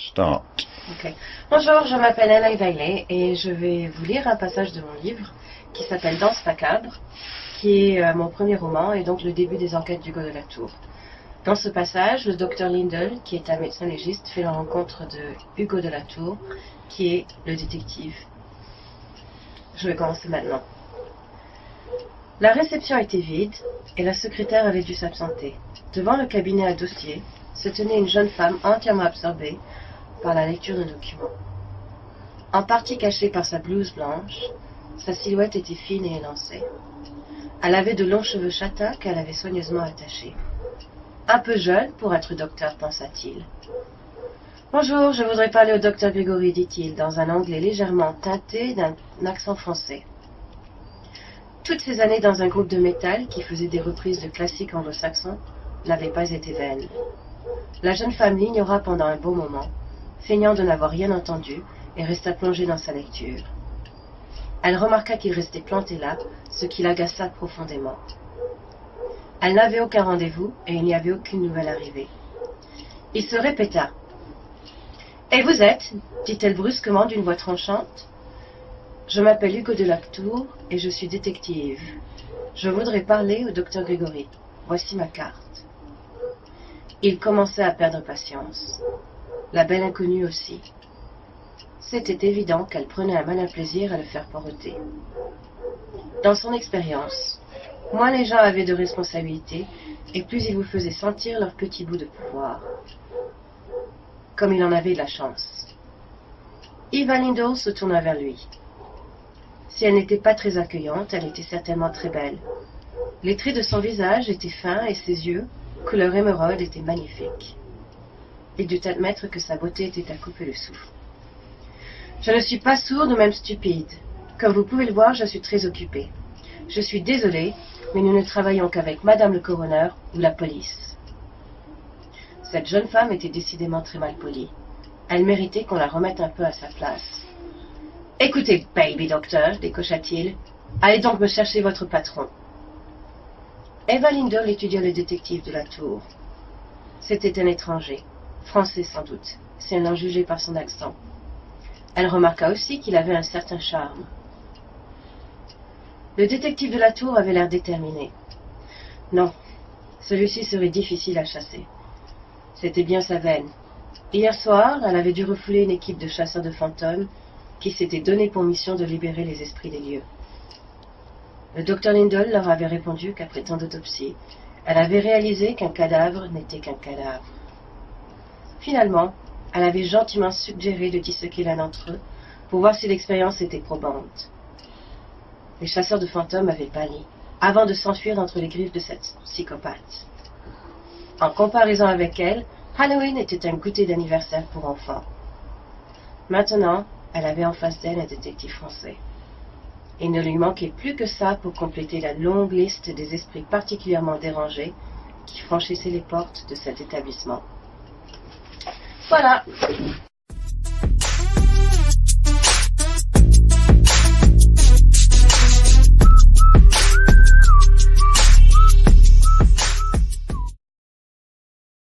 Start. Ok. Bonjour, je m'appelle Ella Bailey et je vais vous lire un passage de mon livre qui s'appelle Danse macabre, qui est mon premier roman et donc le début des enquêtes d'Hugo de la Tour. Dans ce passage, le docteur Lindell, qui est un médecin légiste, fait la rencontre de Hugo de la Tour, qui est le détective. Je vais commencer maintenant. La réception était vide et la secrétaire avait dû s'absenter. Devant le cabinet à dossier se tenait une jeune femme entièrement absorbée par la lecture de documents. En partie cachée par sa blouse blanche, sa silhouette était fine et élancée. Elle avait de longs cheveux châtains qu'elle avait soigneusement attachés. Un peu jeune pour être docteur, pensa-t-il. « Bonjour, je voudrais parler au docteur Grégory, dit-il, dans un anglais légèrement teinté d'un accent français. Toutes ces années dans un groupe de métal qui faisait des reprises de classiques anglo-saxons n'avaient pas été vaines. La jeune femme l'ignora pendant un bon moment, feignant de n'avoir rien entendu, et resta plongée dans sa lecture. Elle remarqua qu'il restait planté là, ce qui l'agaça profondément. Elle n'avait aucun rendez-vous, et il n'y avait aucune nouvelle arrivée. Il se répéta. « Et vous êtes » dit-elle brusquement d'une voix tranchante. « Je m'appelle Hugo de la Tour, et je suis détective. Je voudrais parler au docteur Grégory. Voici ma carte. » Il commençait à perdre patience. La belle inconnue aussi. C'était évident qu'elle prenait un malin plaisir à le faire poireauter. Dans son expérience, moins les gens avaient de responsabilités, et plus ils vous faisaient sentir leur petit bout de pouvoir. Comme il en avait de la chance. Eva Lindell se tourna vers lui. Si elle n'était pas très accueillante, elle était certainement très belle. Les traits de son visage étaient fins et ses yeux, couleur émeraude, étaient magnifiques. Il dut admettre que sa beauté était à couper le souffle. « Je ne suis pas sourde ou même stupide. Comme vous pouvez le voir, je suis très occupée. Je suis désolée, mais nous ne travaillons qu'avec Madame le Coroner ou la police. » Cette jeune femme était décidément très mal polie. Elle méritait qu'on la remette un peu à sa place. « Écoutez, baby docteur, décocha-t-il, allez donc me chercher votre patron. » Eva Lindell étudia le détective de la tour. C'était un étranger, français sans doute, si elle en jugeait par son accent. Elle remarqua aussi qu'il avait un certain charme. Le détective de la tour avait l'air déterminé. Non, celui-ci serait difficile à chasser. C'était bien sa veine. Hier soir, elle avait dû refouler une équipe de chasseurs de fantômes qui s'était donné pour mission de libérer les esprits des lieux. Le docteur Lindell leur avait répondu qu'après tant d'autopsies, elle avait réalisé qu'un cadavre n'était qu'un cadavre. Finalement, elle avait gentiment suggéré de disséquer l'un d'entre eux pour voir si l'expérience était probante. Les chasseurs de fantômes avaient pâli, avant de s'enfuir d'entre les griffes de cette psychopathe. En comparaison avec elle, Halloween était un goûter d'anniversaire pour enfants. Maintenant, elle avait en face d'elle un détective français. Il ne lui manquait plus que ça pour compléter la longue liste des esprits particulièrement dérangés qui franchissaient les portes de cet établissement. Voilà.